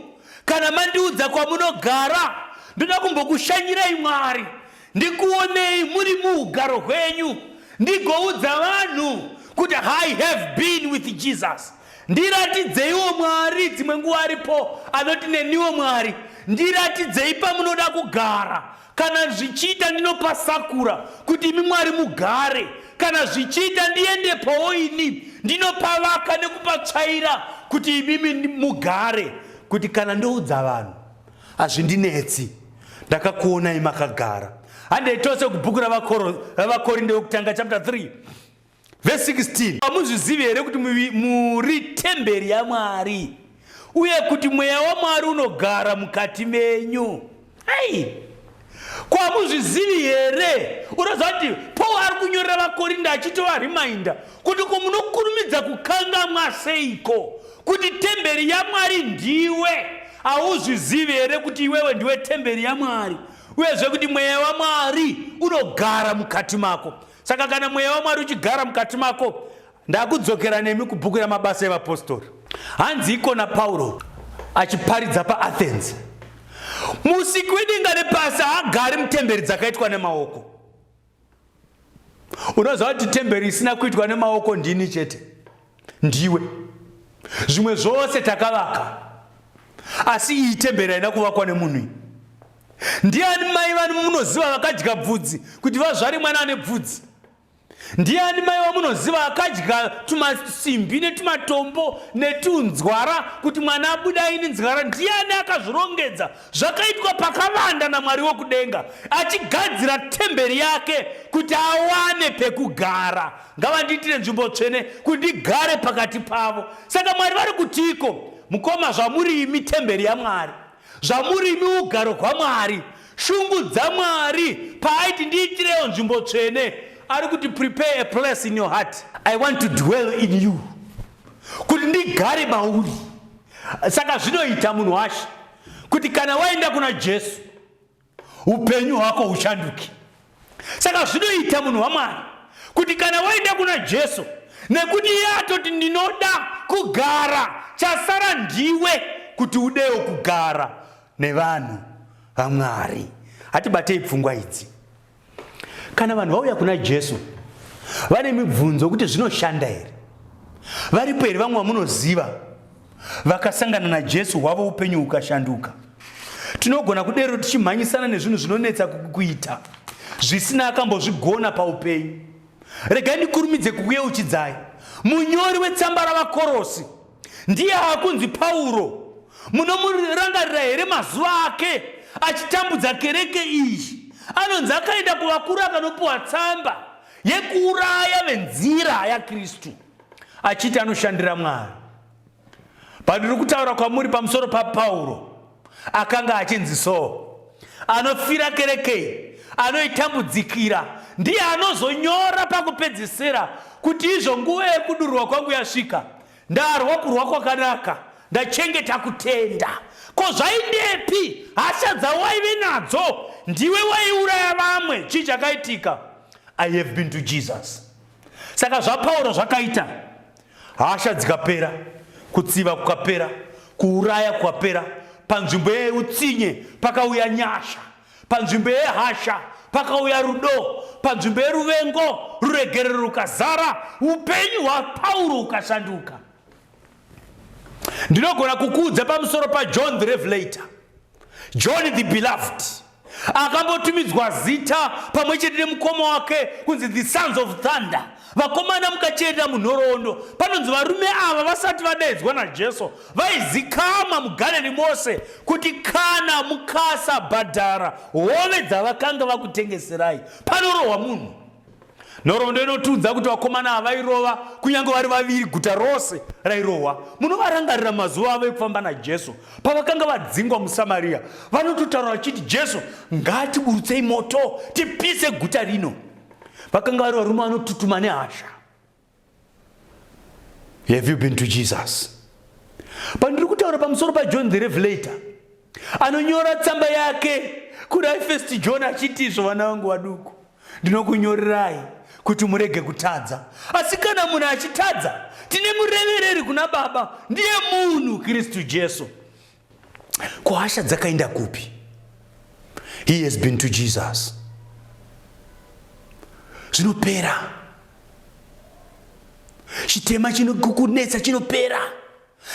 Kana mandiudza kwamunogara, ndoda kumbokushanyirai Mwari, ndikuonei muri muugaro hwenyu, ndigoudza vanhu kuti I have been with Jesus. Ndiratidzeiwo Mwari dzimwe nguva aripo anoti neniwo Mwari ndiratidzei pamunoda kugara. Kana zvichiita ndinopasakura kuti imi Mwari mugare. Kana zvichiita ndiende paoini ndinopavaka nekupatsvaira kuti imi mugare. Kuti kana ndoudza vanhu hazvindinetsi, ndakakuonai makagara. Handei tose kubhuku ravakorinde wokutanga chapter 3 verse 16. Hamuzvizivi here kuti muri temberi yaMwari uye kuti mweya waMwari unogara mukati menyu? Ai, ko hamuzvizivi here? Unoziva kuti Paul ari kunyorera vakorinde achitova-reminder kuti ko munokurumidza kukangamwa seiko kuti temberi yaMwari ndiwe. Hauzvizivi here kuti iwewe ndiwe temberi yaMwari uyezve kuti mweya waMwari unogara mukati mako? Saka kana mweya waMwari uchigara mukati mako, ndakudzokera nemi kubhuku ramabasa evapostori. Hanzi ikona Pauro achiparidza paAthens, musiki wedenga nepasi haagari mutemberi dzakaitwa nemaoko. Unoziva kuti temberi isina kuitwa nemaoko ndini chete, ndiwe. Zvimwe zvose takavaka, asi iyi temberi haina kuvakwa nemunhu. Ndiani mai vanu munoziva vakadya bvudzi kuti vazvare mwana ane bvudzi? Ndiani mai vamunoziva vakadya tumasimbi netumatombo netunzwara kuti mwana abudaini nzwara? Ndiani akazvirongedza zvakaitwa pakavanda naMwari wokudenga achigadzira temberi yake kuti awane pekugara? Ngavandiitire nzvimbo tsvene kuti ndigare pakati pavo. Saka Mwari vari kutiko, mukoma, zvamuri imi temberi yaMwari, zvamuri imi ugaro hwaMwari, shungu dzaMwari. Paaiti ndiitirewo nzvimbo tsvene, ari kuti prepare a place in your heart. I want to dwell in you, kuti ndigare mauri. Saka zvinoita munhu washe kuti kana waenda kuna Jesu upenyu hwako hushanduke. Saka zvinoita munhu waMwari kuti kana waenda kuna Jesu, nekuti iye atoti ndinoda kugara, chasara ndiwe kuti udewo kugara nevanhu vaMwari. Hatibatei pfungwa idzi. Kana vanhu vauya kuna Jesu vane mibvunzo kuti zvinoshanda here? Varipo here vamwe vamunoziva vakasangana naJesu hwavo upenyu hukashanduka? Tinogona kudero tichimhanyisana nezvinhu zvinonetsa kukuita, zvisina akambozvigona paupenyu. Regai ndikurumidze kukuyeuchidzai. Munyori wetsamba ravaKorosi ndiye hakunzi Pauro. Munomurangarira here mazuva ake achitambudza kereke iyi? Anonzi akaenda kuvakuru akanopiwa tsamba yekuuraya venzira yaKristu, achiti anoshandira Mwari. Pandiri kutaura kwamuri pamusoro paPauro, akanga achinzi Saul, anofira kereke, anoitambudzikira. Ndiye anozonyora pakupedzisira kuti izvo nguva yekudururwa kwangu yasvika, ndarwa kurwa kwakanaka, ndachengeta kutenda. Ko zvaidepi hasha dzawaive nadzo? Ndiwe waiuraya vamwe. Chii chakaitika? I have been to Jesus. Saka zvaPauro zvakaita, hasha dzikapera, kutsiva kukapera, kuuraya kukapera. Panzvimbo yeutsinye pakauya nyasha, panzvimbo yehasha pakauya rudo, panzvimbo yeruvengo ruregerero rukazara, upenyu hwaPauro hukashanduka. Ndinogona kukuudza pamusoro paJohn the Revelator, John the Beloved, akambotumidzwa zita pamwe chete nemukoma wake kunzi the Sons of Thunder, vakomana mukachenda munhoroondo. Panonzi varume ava vasati vadaidzwa naJesu vaizikama muGarari mose kuti kana mukasa bhadhara hove dzavakanga vakutengeserai panorohwa munhu. Nhoroondo inotiudza kuti vakomana ava vairova, kunyange vari vaviri guta rose rairohwa. Munovarangarira mazuva avo ekufamba naJesu pavakanga vadzingwa muSamaria. Vanototaura vachiti, Jesu, ngatiburutsei moto tipise guta rino. Vakanga vari varume vanotutuma nehasha. Have you been to Jesus? Pandiri kutaura pamusoro paJohn the Revelator, anonyora tsamba yake kuna First John achiti, izvo vana vangu vaduku, ndinokunyorerai kuti murege kutadza. Asi kana munhu achitadza, tine murevereri kuna Baba, ndiye munhu Kristu Jesu. Ko hasha dzakaenda kupi? He has been to Jesus. Zvinopera. Chitema chinokukunetsa chinopera.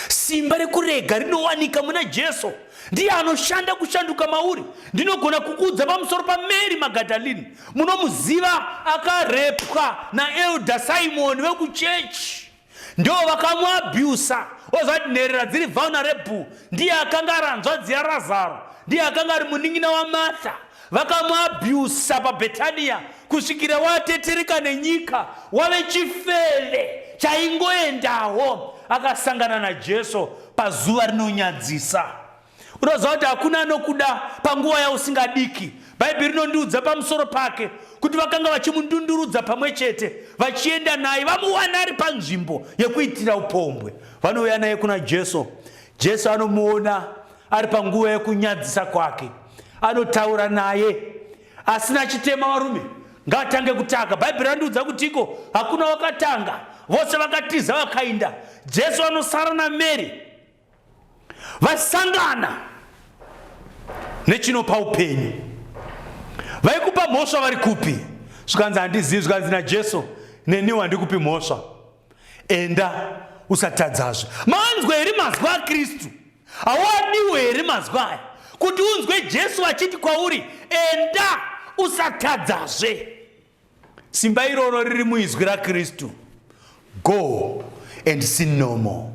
Simba rekurega rinowanika muna Jesu. Ndiye anoshanda kushanduka mauri. Ndinogona kukudza pamusoro paMary Magdalene. Munomuziva akarepwa naElder Simon wekuchechi. Ndio vakamuabusa. Ozati nherera dziri vulnerable. Ndiye akanga aranzwa dziya Lazaro. Ndiye akanga ari muning'ina wa Martha. Vakamuabusa paBetania kusvikira watetereka nenyika, wave chifeve chaingoendawo. Akasangana naJesu pazuva rinonyadzisa. Unoziva kuti hakuna anokuda panguva yausingadiki. Bhaibheri rinondiudza pamusoro pake kuti vakanga vachimundundurudza pamwe chete, vachienda naye, vamuwana ari panzvimbo yekuitira upombwe. Vanouya naye kuna Jesu. Jesu anomuona ari panguva yekunyadzisa kwake. Anotaura naye asina chitema. Varume ngaatange kutanga. Bhaibheri rinondiudza kutiko hakuna wakatanga, vose vakatiza vakainda. Jesu anosara naMary, vasangana nechinopa upenyu. Vaikupa mhosva vari kupi? Zvikanzi handizivi. Zvikanzi naJesu, neniwo handikupi mhosva, enda usatadzazve. Manzwa here mazwi aKristu? Hawadiwo here mazwi aya kuti unzwe Jesu achiti kwauri, enda usatadzazve? Simba iroro riri muizwi raKristu. Go and sin no more.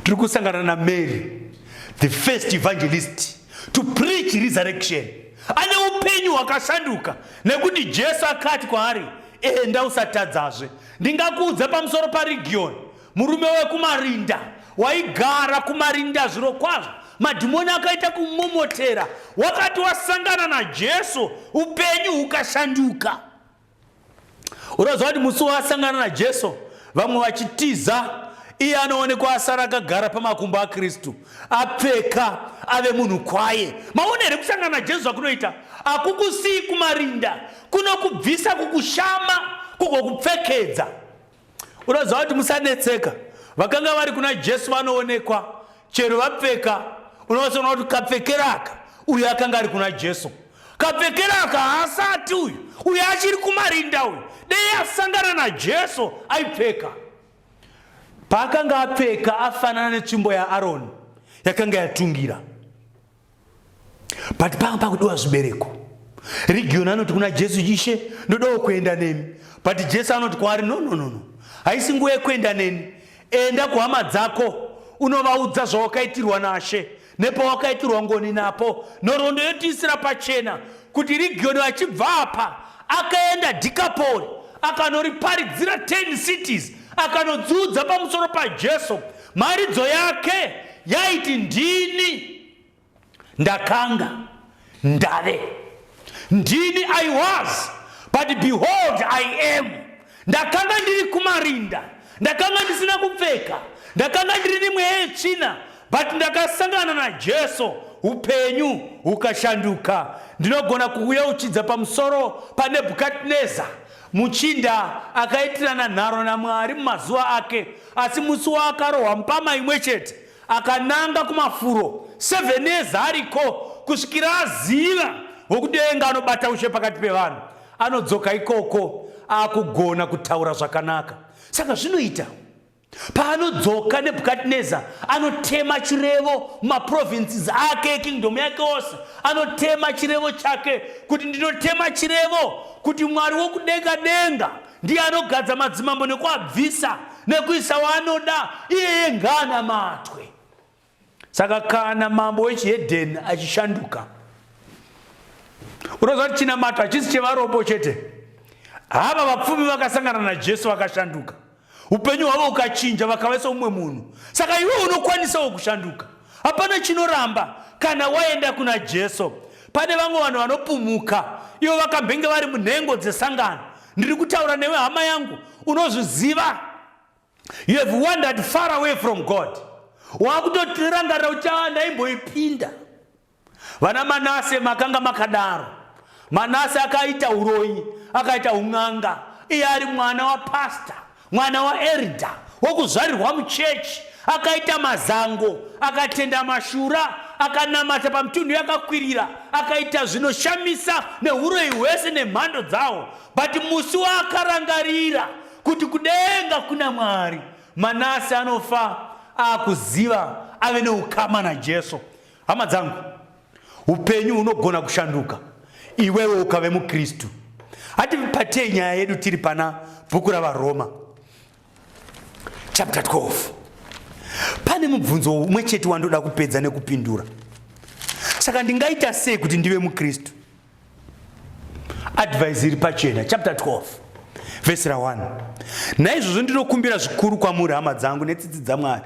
Tiri kusangana naMary, the first evangelist to preach resurrection. Ane upenyu hwakashanduka nekuti Jesu akati kwaari, enda usatadzazve. Ndingakuudza pamusoro paRegion, murume wekumarinda waigara kumarinda zviro kwazvo. Madhimoni akaita kumomotera. Wakati wasangana naJesu, upenyu hukashanduka. Unoziva kuti musi wasangana naJesu, vamwe vachitiza, iye anoonekwa asara akagara pamakumbo aKristu, apfeka, ave munhu kwaye. Maona here kusangana naJesu zvakunoita? Hakukusii kumarinda, kunokubvisa kukushama, kugokupfekedza. Unoziva kuti musanetseka. Vakanga vari kuna Jesu vanoonekwa chero vapfeka. Unoziva kuti kapfekeraka uyu akanga ari kuna Jesu. Kapfekeraka haasati uyu achiri kumarinda uyu. Dei asangana naJesu aipfeka. Paakanga apfeka afanana netsvimbo yaAroni yakanga yatungira. But panga pakudiwa zvibereko. Region anoti kuna Jesu, Ishe ndodawo kuenda nemi. But Jesu anoti kwaari, no. Haisi nguva yekuenda neni. Enda kuhama dzako unovaudza zvawakaitirwa naShe nepawakaitirwa ngoni napo, nhoroondo yotiisira pachena kuti Region achibva apa akaenda Decapoli akanoriparadzira 10 cities, akanodziudza pamusoro paJesu. Mharidzo yake yaiti ndini ndakanga ndave. Ndini I was, but behold I am. Ndakanga ndiri kumarinda, ndakanga ndisina kupfeka, ndakanga ndiri nimwe yetsvina, but ndakasangana naJesu, upenyu hukashanduka. Ndinogona kuyeuchidza pamusoro paNebhukadhineza, muchinda akaitirana nharo naMwari mumazuva ake, asi musi waakarohwa mupama imwe chete akananga kumafuro 7 years ariko kusvikira aziva wokudenga anobata ushe pakati pevanhu. Anodzoka ikoko akugona kutaura zvakanaka. Saka zvinoita paanodzoka Nebhukadhineza anotema chirevo mumaprovinces ake, kingdom yake ose. Anotema chirevo chake kuti ndinotema chirevo kuti Mwari wokudenga denga ndiye anogadza madzimambo nekuabvisa nekuisa waanoda, iye ngana matwe. Saka kana mambo wechihedheni achishanduka, unoziva kuti chinamato hachisi chevarombo chete. Hava vapfumi vakasangana naJesu vakashanduka, upenyu hwavo ukachinja, vakavaisa umwe munhu. Saka iwe unokwanisawo kushanduka. Hapana chinoramba kana waenda kuna Jesu. Pane vamwe vanhu vanopumuka ivo vakambenge vari munhengo dzesangano. Ndiri kutaura newe hama yangu, unozviziva. You have wandered far away from God. Wakutotirangarira kuti ndaimboipinda. Vana Manase makanga makadaro. Manase akaita uroyi, akaita ung'anga. Iye ari mwana wa pastor, mwana wa elder, wokuzvarirwa muchechi. Akaita mazango, akatenda mashura, akanamata pamutunhu yakakwirira, akaita zvinoshamisa neuroyi hwese nemhando dzawo. But musi waakarangarira kuti kudenga kuna Mwari, Manase anofa akuziva ave neukama naJesu. Hama dzangu, upenyu unogona kushanduka iwewe ukave muKristu. Hatipatei nyaya yedu tiri pana bhuku ravaroma chapter 12. Pane mubvunzo umwe chete wandoda kupedza nekupindura. Saka ndingaita sei kuti ndive muKristu? Advice iri pachena chapter 12 verse 1. Naizvozvo ndinokumbira zvikuru kwamuri hama dzangu netsitsi dzaMwari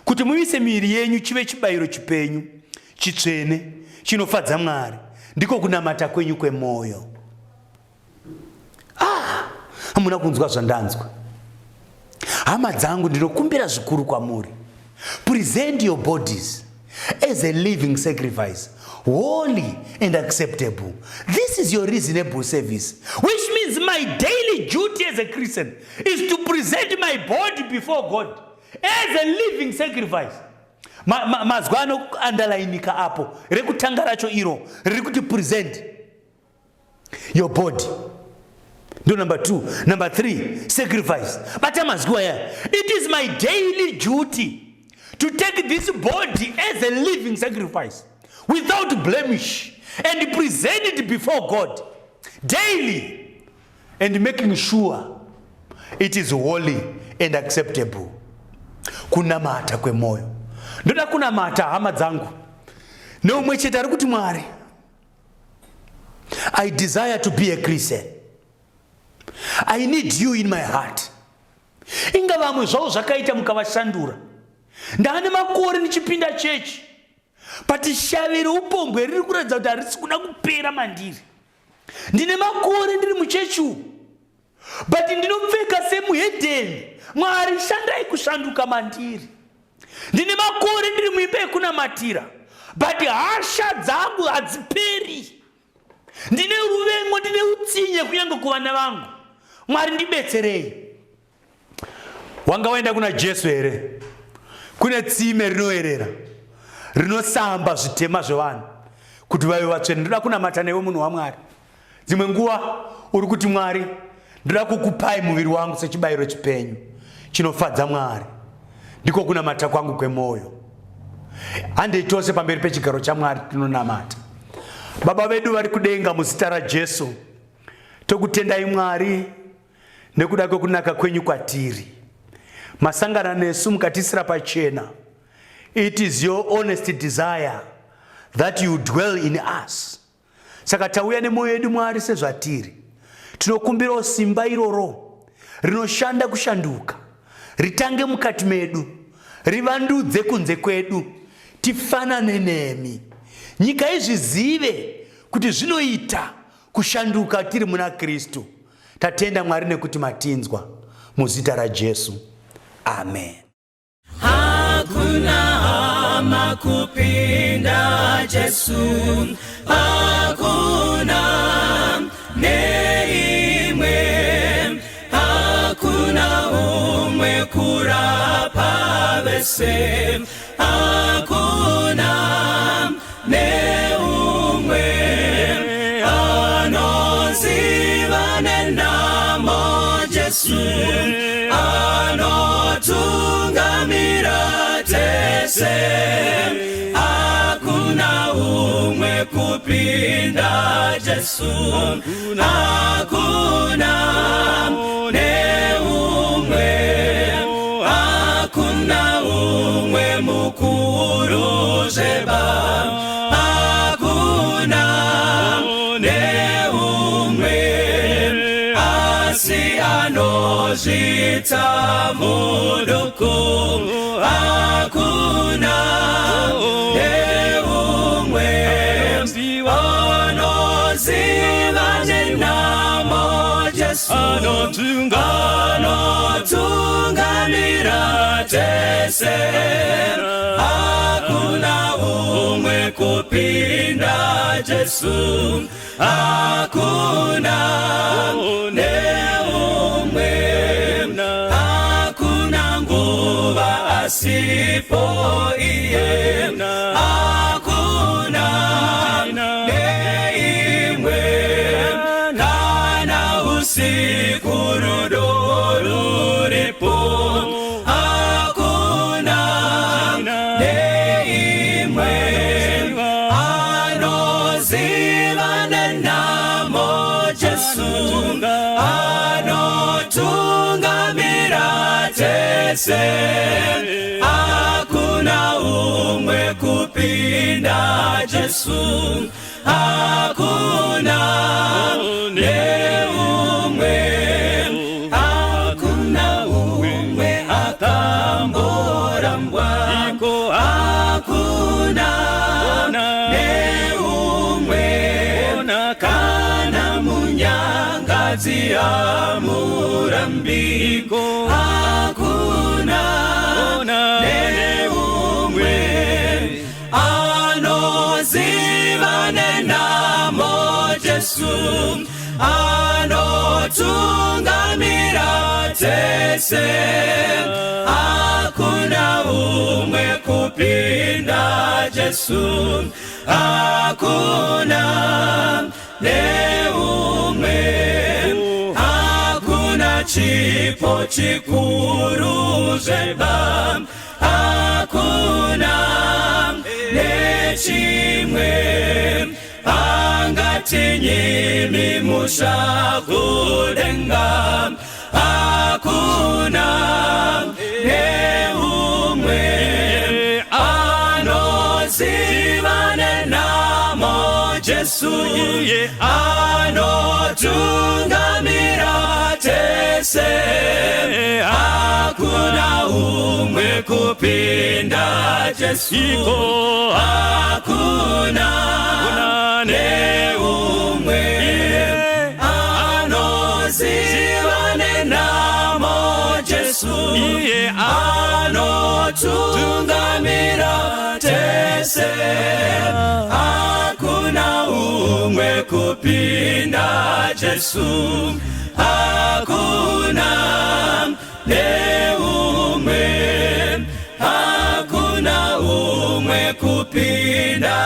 kuti muise miviri yenyu chive chibayiro chipenyu, chitsvene, chinofadza Mwari, ndiko kunamata kwenyu kwemwoyo. Hamuna kunzwa zvandanzwa. Hama dzangu, ndinokumbira zvikuru kwamuri. Present your bodies as a living sacrifice, holy and acceptable. This is your reasonable service, which means my daily duty as a Christian is to present my body before God as a living sacrifice. Mazwa anoandalainika apo. Rekutanga racho iro rikuti present your body. No, number 2. Number 3, sacrifice. But I must go here. It is my daily duty to take this body as a living sacrifice without blemish and present it before God daily, and making sure it is holy and acceptable. Kunamata kwemoyo. Ndoda kunamata hama dzangu neumwe chete ari kuti Mwari, I desire to be a Christian. I need you in my heart. Inga vamwe zvavo zvakaita mukavashandura. Ndane makore nichipinda chechi, but shavi reupombwe riri kuratidza kuti harisi kuda kupera mandiri. Ndine makore ndiri muchechi, but ndinopfeka semuhedheni. Mwari, shandai kushanduka mandiri. Ndine makore ndiri muimba yekunamatira, but hasha dzangu hadziperi. Ndine ruvengo, ndine utsinye kunyange kuvana vangu. Mwari, ndibetserei. Wanga waenda kuna Jesu here. Kune tsime rinoerera, rinosamba zvitema zvevanhu kuti vave vatsvene. Ndoda kunamata newe munhu waMwari. Dzimwe nguva uri kuti Mwari, ndoda kukupai muviri wangu sechibayiro chipenyu, chinofadza Mwari, ndiko kunamata kwangu kwemwoyo. Handei tose pamberi pechigaro chaMwari tinonamata. Baba vedu vari kudenga, muzita raJesu tokutendai Mwari nekuda kwekunaka kwenyu kwatiri. Masangana nesu mukatisira pachena. It is your honest desire that you dwell in us. Saka tauya nemwoyo yedu Mwari sezvatiri. Tinokumbira simba iroro rinoshanda kushanduka, ritange mukati medu, rivandudze kunze kwedu, tifanane nemi. Nyika izvizive kuti zvinoita kushanduka tiri muna Kristu. Tatenda Mwari nekuti matinzwa, muzita raJesu. Amen. Hakuna hama kupinda Jesu, hakuna neimwe, hakuna umwe kurapa vese, hakuna neumwe anoziva nenamo Jesu, anotungamira tese. Hakuna umwe kupinda Jesu, hakuna neumwe, hakuna umwe mukuru zeba, hakuna neumwe asi anozvita muduku, hakuna neumwe anoziva nenamo Jesu, anotungamira tese. Hakuna umwe kupinda Jesu, hakuna neumwe, hakuna nguva asipo iye, hakuna neimwe, kana usiku rudo ruripo, hakuna tese, hakuna umwe kupinda Jesu, hakuna ne umwe, hakuna umwe akambora mbwako, hakuna ne umwe kana munyangazi amurambiko, hakuna ne umwe anozivane namo Jesu, anotungamira tese, hakuna umwe kupinda Jesu, hakuna ne umwe, hakuna chipo chikuru zeba, hakuna ne chimwe angati nyimi mushakudenga, hakuna ne umwe anozivane namo Jesu, anotungamira tese, hakuna umwe kupinda Jesu, hakuna ne umwe anozivane namo Jesu, anotungamira tese, hakuna umwe kupinda Jesu, hakuna ne umwe, hakuna umwe kupinda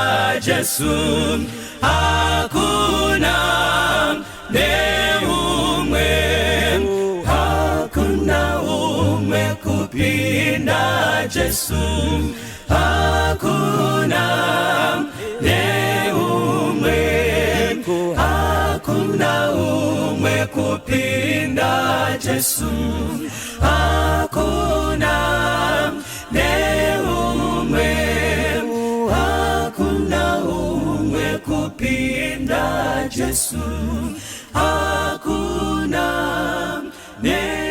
Jesu, hakuna ne umwe, hakuna umwe kupinda Jesu, hakuna ne umwe, hakuna umwe kupinda Jesu, hakuna ne umwe, hakuna umwe kupinda Jesu, hakuna ne